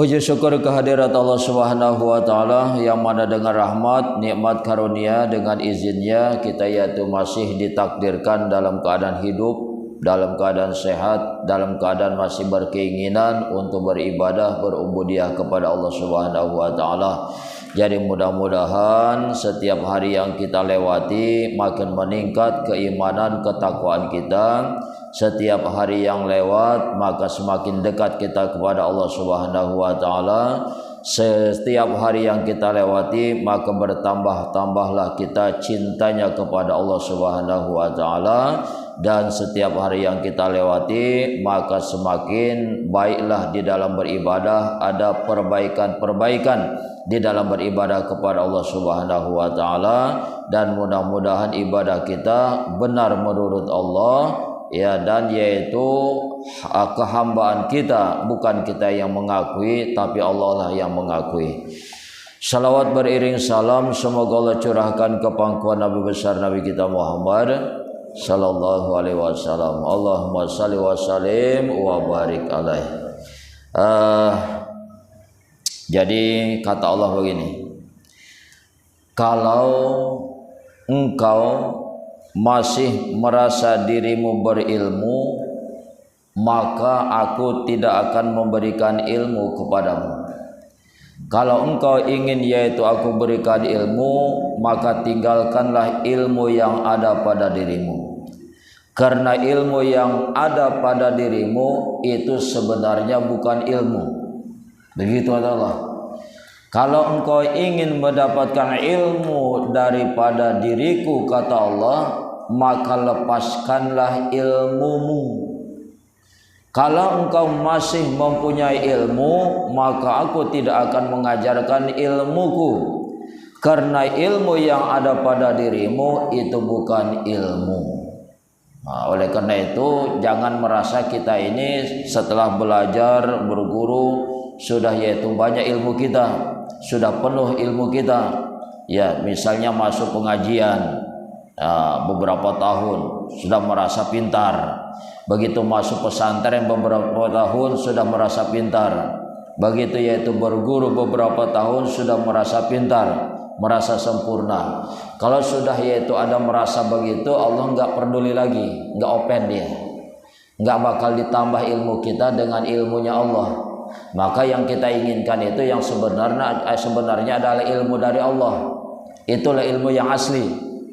Puji syukur kehadirat Allah Subhanahu wa taala yang mana dengan rahmat, nikmat karunia dengan izinnya kita yaitu masih ditakdirkan dalam keadaan hidup, dalam keadaan sehat, dalam keadaan masih berkeinginan untuk beribadah, berubudiyah kepada Allah Subhanahu wa taala. Jadi mudah-mudahan setiap hari yang kita lewati makin meningkat keimanan, ketakwaan kita. Setiap hari yang lewat maka semakin dekat kita kepada Allah Subhanahu wa taala. Setiap hari yang kita lewati maka bertambah-tambahlah kita cintanya kepada Allah Subhanahu wa taala, dan setiap hari yang kita lewati maka semakin baiklah di dalam beribadah, ada perbaikan-perbaikan di dalam beribadah kepada Allah Subhanahu wa taala, dan mudah-mudahan ibadah kita benar menurut Allah, ya, dan yaitu kehambaan kita, bukan kita yang mengakui tapi Allah lah yang mengakui. Salawat beriring salam semoga Allah curahkan ke pangkuan Nabi besar Nabi kita Muhammad sallallahu alaihi wasallam. Allahumma shalli wa sallim wa barik alaihi. Jadi kata Allah begini, kalau engkau masih merasa dirimu berilmu, maka aku tidak akan memberikan ilmu kepadamu. Kalau engkau ingin yaitu aku berikan ilmu, maka tinggalkanlah ilmu yang ada pada dirimu. Karena ilmu yang ada pada dirimu itu sebenarnya bukan ilmu. Begitu Allah. Kalau engkau ingin mendapatkan ilmu daripada diriku, kata Allah, maka lepaskanlah ilmumu. Kalau engkau masih mempunyai ilmu, maka aku tidak akan mengajarkan ilmuku. Karena ilmu yang ada pada dirimu itu bukan ilmu. Nah, oleh karena itu jangan merasa kita ini setelah belajar, berguru, sudah yaitu banyak ilmu kita, sudah penuh ilmu kita. Ya, misalnya masuk pengajian beberapa tahun sudah merasa pintar. Begitu masuk pesantren beberapa tahun sudah merasa pintar. Begitu yaitu berguru beberapa tahun sudah merasa pintar, merasa sempurna. Kalau sudah yaitu ada merasa begitu, Allah enggak peduli lagi, enggak open dia. Enggak bakal ditambah ilmu kita dengan ilmunya Allah. Maka yang kita inginkan itu yang sebenarnya adalah ilmu dari Allah. Itulah ilmu yang asli.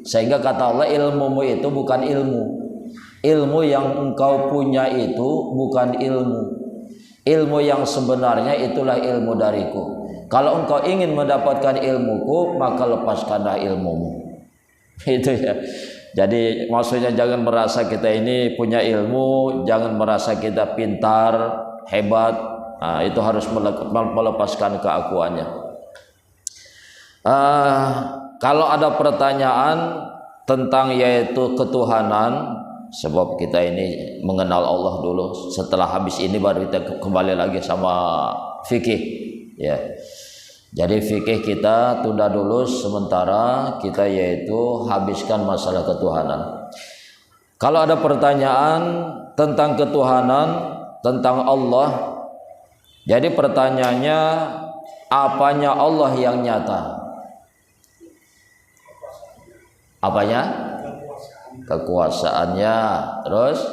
Sehingga kata Allah, ilmumu itu bukan ilmu. Ilmu yang engkau punya itu bukan ilmu. Ilmu yang sebenarnya itulah ilmu dariku. Kalau engkau ingin mendapatkan ilmuku, maka lepaskanlah ilmumu. Itu ya. Jadi maksudnya jangan merasa kita ini punya ilmu, jangan merasa kita pintar, hebat. Nah, itu harus melepaskan keakuannya. Kalau ada pertanyaan tentang yaitu ketuhanan, sebab kita ini mengenal Allah dulu, setelah habis ini baru kita kembali lagi sama fikih, ya. Jadi fikih kita tunda dulu sementara, kita yaitu habiskan masalah ketuhanan. Kalau ada pertanyaan tentang ketuhanan, tentang Allah, jadi pertanyaannya, apanya Allah yang nyata? Apanya? Kekuasaannya. Terus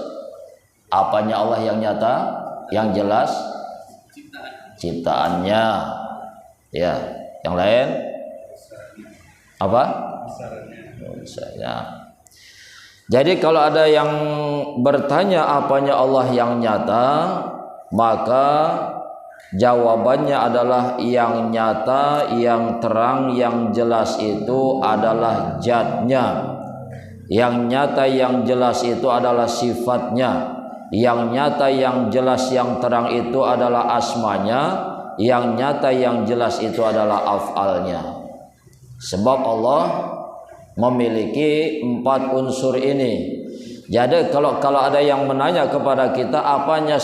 apanya Allah yang nyata? Yang jelas ciptaannya. Ya, yang lain apa? Besarnya. Jadi kalau ada yang bertanya apanya Allah yang nyata, maka jawabannya adalah yang nyata, yang terang, yang jelas itu adalah zatnya. Yang nyata, yang jelas itu adalah sifatnya. Yang nyata, yang jelas, yang terang itu adalah asmanya. Yang nyata, yang jelas itu adalah af'alnya. Sebab Allah memiliki 4 unsur ini. Jadi kalau ada yang menanya kepada kita, apanya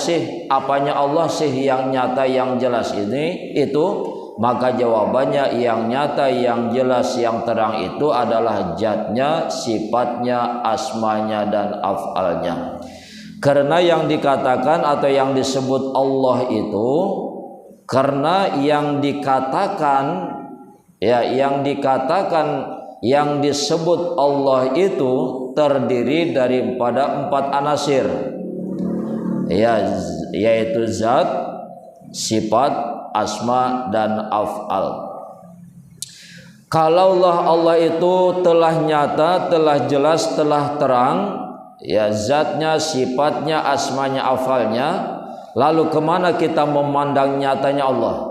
Allah sih yang nyata, yang jelas ini, itu, maka jawabannya yang nyata, yang jelas, yang terang itu adalah zatnya, sifatnya, asmanya, dan af'alnya. Karena yang dikatakan atau yang disebut Allah itu, Karena yang dikatakan yang disebut Allah itu terdiri daripada 4 anasir, yaitu zat, sifat, asma dan af'al. Kalaulah Allah itu telah nyata, telah jelas, telah terang, zatnya, sifatnya, asmanya, af'alnya, lalu kemana kita memandang nyatanya Allah?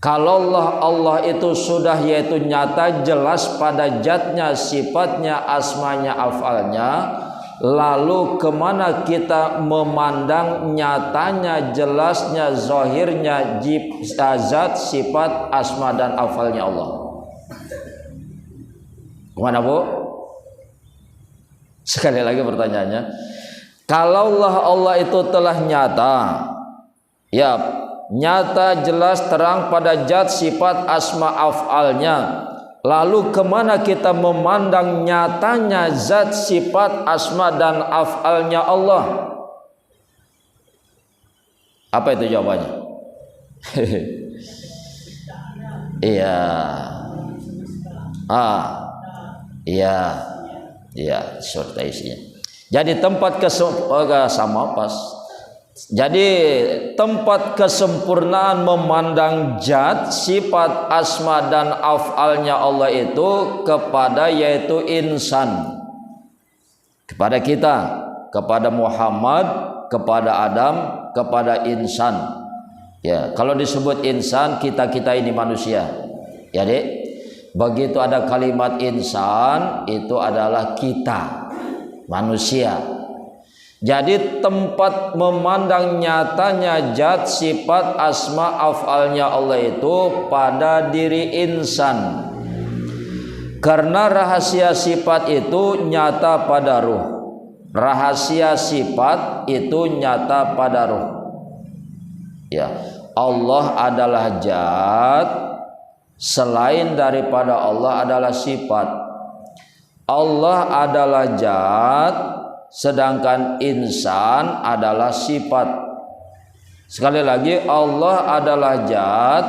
Kalaulah Allah itu sudah yaitu nyata, jelas pada zatnya, sifatnya, asmanya, af'alnya, lalu kemana kita memandang nyatanya, jelasnya, zahirnya, zat, sifat, asma dan af'alnya Allah? Kemana Bu? Sekali lagi pertanyaannya, kalaulah Allah itu telah nyata, nyata, jelas, terang pada zat, sifat, asma, af'alnya, lalu kemana kita memandang nyatanya zat, sifat, asma dan af'alnya Allah? Apa itu jawabannya? Serta isinya. Jadi tempat tempat kesempurnaan memandang zat, sifat, asma dan af'alnya Allah itu kepada yaitu insan, kepada kita, kepada Muhammad, kepada Adam, kepada insan. Kalau disebut insan, kita ini manusia. Dek, begitu ada kalimat insan, itu adalah kita, manusia. Jadi tempat memandang nyatanya zat, sifat, asma, af'alnya Allah itu pada diri insan. Karena rahasia sifat itu nyata pada ruh. Rahasia sifat itu nyata pada ruh. Allah adalah zat, selain daripada Allah adalah sifat. Allah adalah zat, sedangkan insan adalah sifat. Sekali lagi, Allah adalah zat,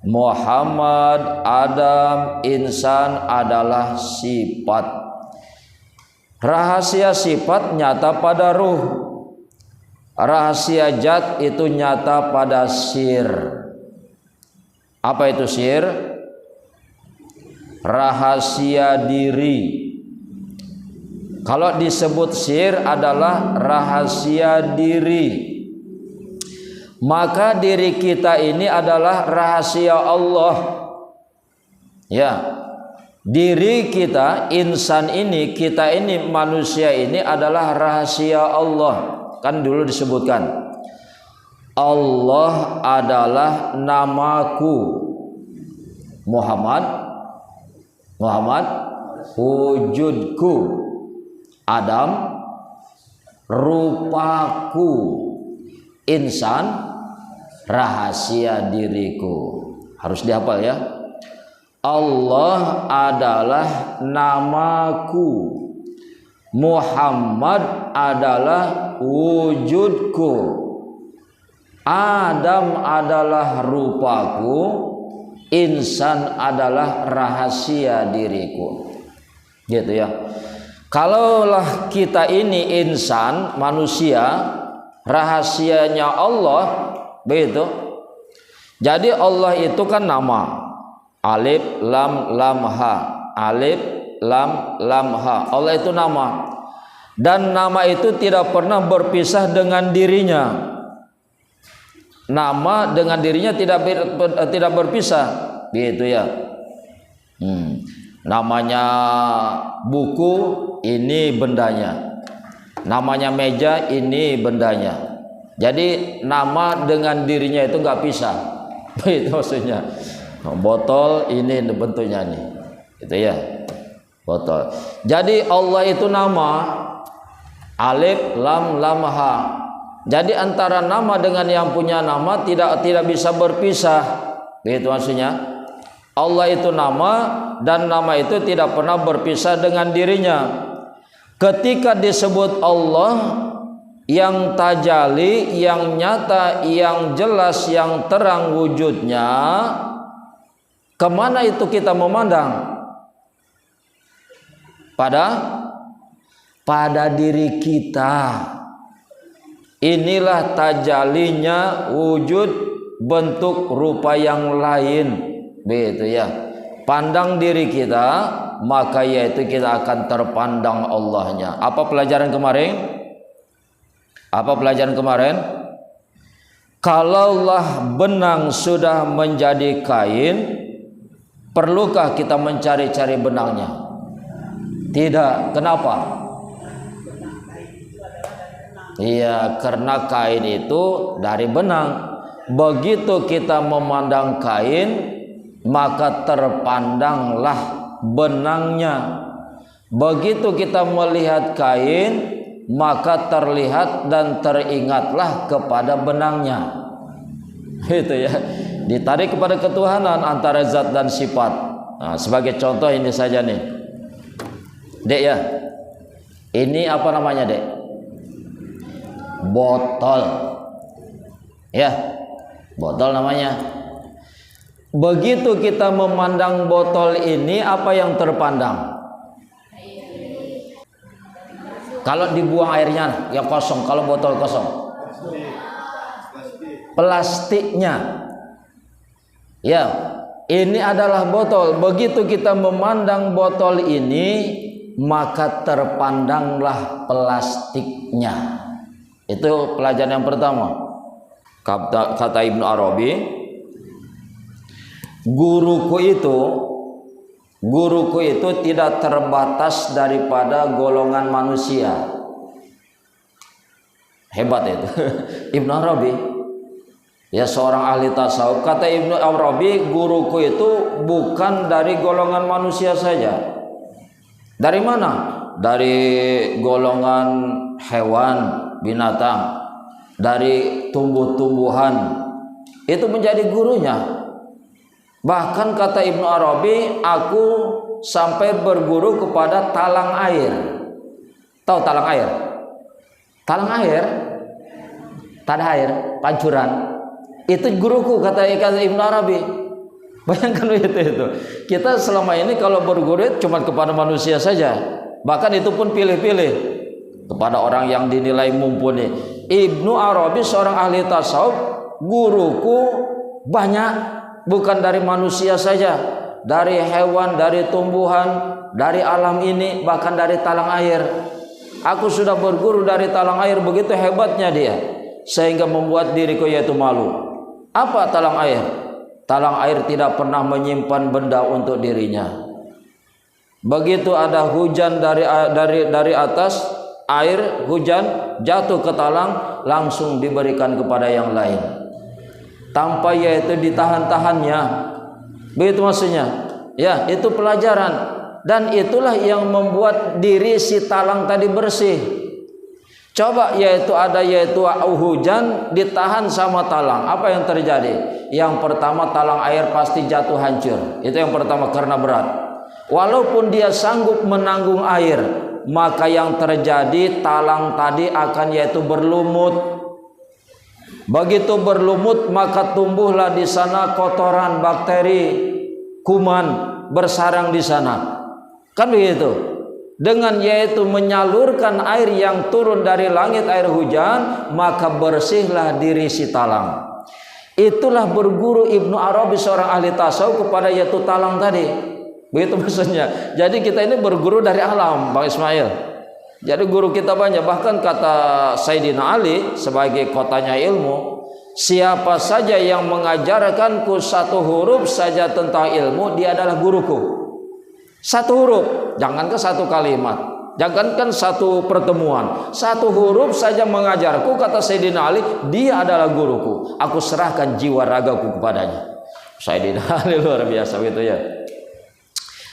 Muhammad, Adam, insan adalah sifat. Rahasia sifat nyata pada ruh. Rahasia zat itu nyata pada sir. Apa itu sir? Rahasia diri. Kalau disebut sir adalah rahasia diri, maka diri kita ini adalah rahasia Allah. Diri kita, insan ini, kita ini, manusia ini adalah rahasia Allah. Kan dulu disebutkan, Allah adalah namaku, Muhammad wujudku, Adam rupaku, insan rahasia diriku. Harus dihafal ya. Allah adalah namaku, Muhammad adalah wujudku, Adam adalah rupaku, insan adalah rahasia diriku. Gitu ya. Kalaulah kita ini insan, manusia, rahasianya Allah, begitu. Jadi Allah itu kan nama, alif lam lam ha, alif lam lam ha. Allah itu nama, dan nama itu tidak pernah berpisah dengan dirinya. Nama dengan dirinya tidak berpisah, begitu ya. Namanya buku, ini bendanya. Namanya meja, ini bendanya. Jadi nama dengan dirinya itu nggak pisah. Itu maksudnya. Botol, ini bentuknya nih. Itu ya. Botol. Jadi Allah itu nama, alif lam lam ha. Jadi antara nama dengan yang punya nama tidak bisa berpisah. Begitu maksudnya. Allah itu nama, dan nama itu tidak pernah berpisah dengan dirinya. Ketika disebut Allah, yang tajali, yang nyata, yang jelas, yang terang wujudnya, kemana itu kita memandang? Pada diri kita. Inilah tajalinya wujud bentuk rupa yang lain, begitu ya. Pandang diri kita, maka yaitu kita akan terpandang Allahnya. Apa pelajaran kemarin? Kalaulah benang sudah menjadi kain, perlukah kita mencari-cari benangnya? Tidak. Kenapa? Iya, karena kain itu dari benang. Begitu kita memandang kain, maka terpandanglah benangnya. Begitu kita melihat kain, maka terlihat dan teringatlah kepada benangnya. Itu ya. Ditarik kepada ketuhanan antara zat dan sifat. Nah, sebagai contoh ini saja nih. Dek ya. Ini apa namanya, Dek? Botol. Ya. Botol namanya. Begitu kita memandang botol ini, apa yang terpandang? Kalau dibuang airnya ya kosong, kalau botol kosong. Plastiknya. Ya, ini adalah botol. Begitu kita memandang botol ini, maka terpandanglah plastiknya. Itu pelajaran yang pertama. Kata Ibnu Arabi, guruku itu tidak terbatas daripada golongan manusia. Hebat itu. Ibnu Arabi, ya seorang ahli tasawuf. Kata Ibnu Arabi, guruku itu bukan dari golongan manusia saja. Dari mana? Dari golongan hewan, binatang, dari tumbuh-tumbuhan. Itu menjadi gurunya. Bahkan kata Ibnu Arabi, aku sampai berguru kepada talang air. Tahu talang air? Talang air, tanah air, pancuran. Itu guruku, kata Ibnu Arabi. Bayangkan itu. Kita selama ini kalau berguru cuma kepada manusia saja. Bahkan itu pun pilih-pilih kepada orang yang dinilai mumpuni. Ibnu Arabi seorang ahli tasawuf, guruku banyak. Bukan dari manusia saja, dari hewan, dari tumbuhan, dari alam ini, bahkan dari talang air. Aku sudah berguru dari talang air, begitu hebatnya dia, sehingga membuat diriku yaitu malu. Apa talang air? Talang air tidak pernah menyimpan benda untuk dirinya. Begitu ada hujan dari atas, air hujan jatuh ke talang, langsung diberikan kepada yang lain. Tanpa yaitu ditahan-tahannya. Begitu maksudnya. Ya, itu pelajaran. Dan itulah yang membuat diri si talang tadi bersih. Coba yaitu hujan ditahan sama talang. Apa yang terjadi? Yang pertama, talang air pasti jatuh hancur. Itu yang pertama, karena berat. Walaupun dia sanggup menanggung air, maka yang terjadi talang tadi akan yaitu berlumut. Begitu berlumut, maka tumbuhlah di sana kotoran, bakteri, kuman bersarang di sana. Kan begitu. Dengan yaitu menyalurkan air yang turun dari langit, air hujan, maka bersihlah diri si talang. Itulah berguru Ibnu Arabi seorang ahli tasawuf kepada yaitu talang tadi. Begitu maksudnya. Jadi kita ini berguru dari alam, Bang Ismail. Jadi guru kita banyak. Bahkan kata Sayyidina Ali sebagai kotanya ilmu, siapa saja yang mengajarkanku satu huruf saja tentang ilmu, dia adalah guruku. Satu huruf, jangankan satu kalimat, jangankan satu pertemuan, satu huruf saja mengajarku, kata Sayyidina Ali, dia adalah guruku. Aku serahkan jiwa ragaku kepadanya. Sayyidina Ali luar biasa gitu ya.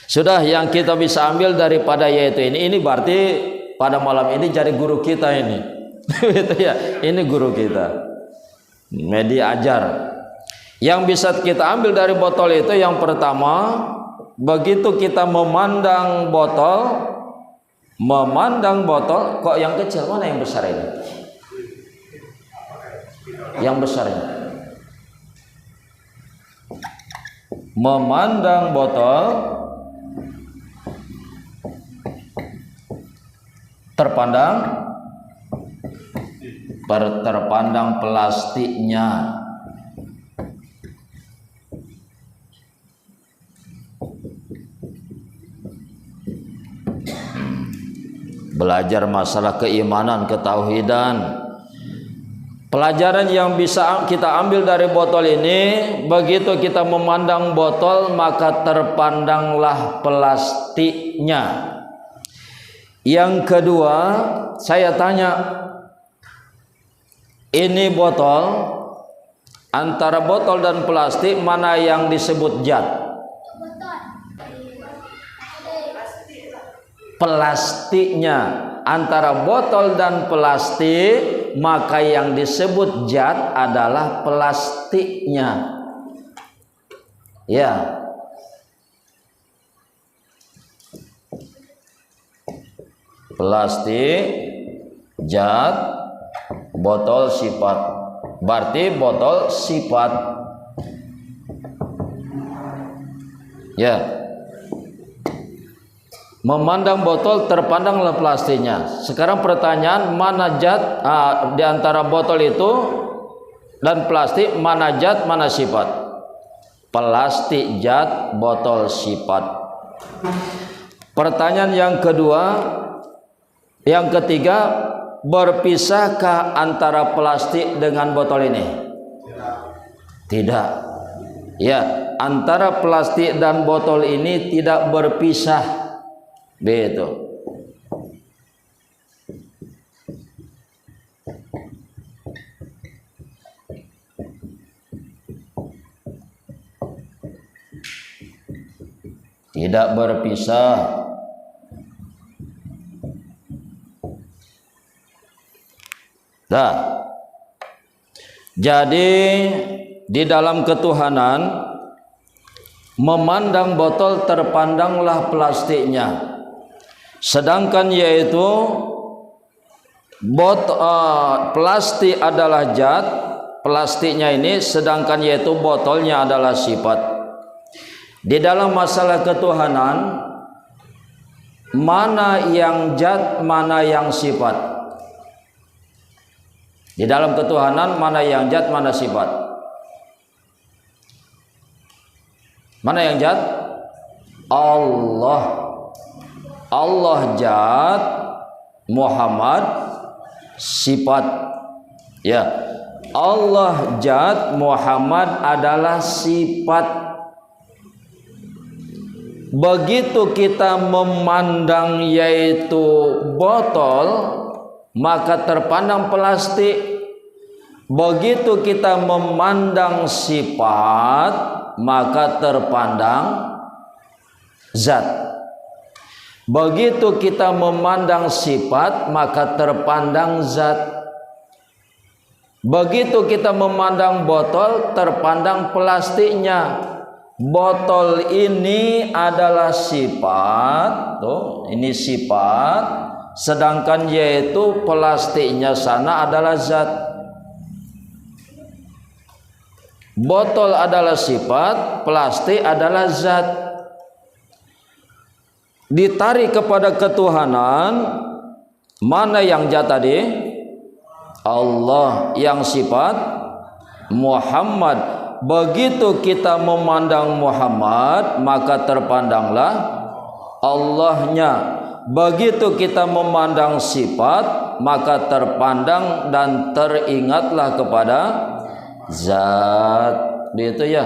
Sudah, yang kita bisa ambil daripada yaitu ini berarti pada malam ini jadi guru kita ini. Gitu ya. Ini guru kita. Media ajar. Yang bisa kita ambil dari botol itu, yang pertama, begitu kita memandang botol, kok yang kecil, mana yang besar ini? yang besarnya. Memandang botol terpandang plastiknya. Belajar masalah keimanan, ketauhidan. Pelajaran yang bisa kita ambil dari botol ini, begitu kita memandang botol maka terpandanglah plastiknya. Yang kedua, saya tanya, ini botol, antara botol dan plastik mana yang disebut zat? Plastiknya. Antara botol dan plastik, maka yang disebut zat adalah plastiknya. Ya. Plastik, zat, botol sifat. Berarti botol sifat. Ya. Memandang botol terpandanglah plastiknya. Sekarang pertanyaan, mana zat di antara botol itu dan plastik, mana zat, mana sifat? Plastik zat, botol sifat. Pertanyaan yang kedua, yang ketiga, berpisahkah antara plastik dengan botol ini? Tidak. Ya, antara plastik dan botol ini tidak berpisah. Begitu. Tidak berpisah. Dah. Jadi di dalam ketuhanan, memandang botol terpandanglah plastiknya. Sedangkan yaitu plastik adalah zat, plastiknya ini, sedangkan yaitu botolnya adalah sifat. Di dalam masalah ketuhanan, mana yang zat, mana yang sifat? Di dalam ketuhanan, mana yang zat, mana sifat? Mana yang zat? Allah. Allah zat, Muhammad sifat. Ya. Allah zat, Muhammad adalah sifat. Begitu kita memandang yaitu botol, maka terpandang plastik. Begitu kita memandang sifat, maka terpandang zat. Begitu kita memandang sifat, maka terpandang zat. Begitu kita memandang botol, terpandang plastiknya. Botol ini adalah sifat, tuh, ini sifat, sedangkan yaitu plastiknya sana adalah zat. Botol adalah sifat, plastik adalah zat. Ditarik kepada ketuhanan, mana yang zat tadi? Allah. Yang sifat Muhammad. Begitu kita memandang Muhammad, maka terpandanglah Allahnya. Begitu kita memandang sifat, maka terpandang dan teringatlah kepada zat. Begitu ya.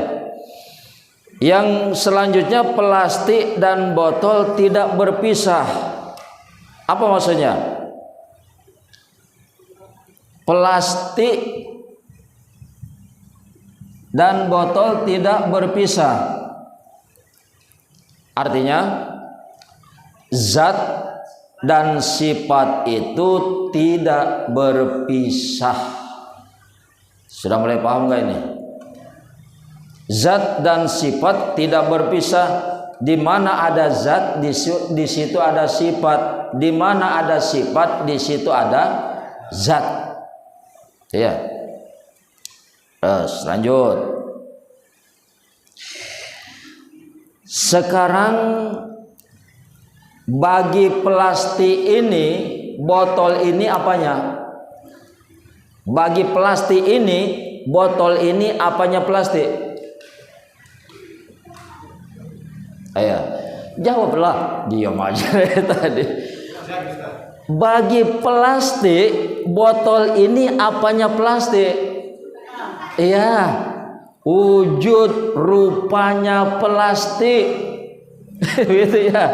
Yang selanjutnya, plastik dan botol tidak berpisah. Apa maksudnya? Plastik dan botol tidak berpisah. Artinya, zat dan sifat itu tidak berpisah. Sudah mulai paham nggak ini? Zat dan sifat tidak berpisah. Di mana ada zat, di situ ada sifat. Di mana ada sifat, di situ ada zat. Ya. Terus lanjut. Sekarang bagi plastik ini, botol ini apanya? Bagi plastik ini, botol ini apanya plastik? Ayo, jawablah. Diam aja tadi. Bagi plastik, botol ini apanya plastik? Iya, wujud rupanya plastik. Gitu ya.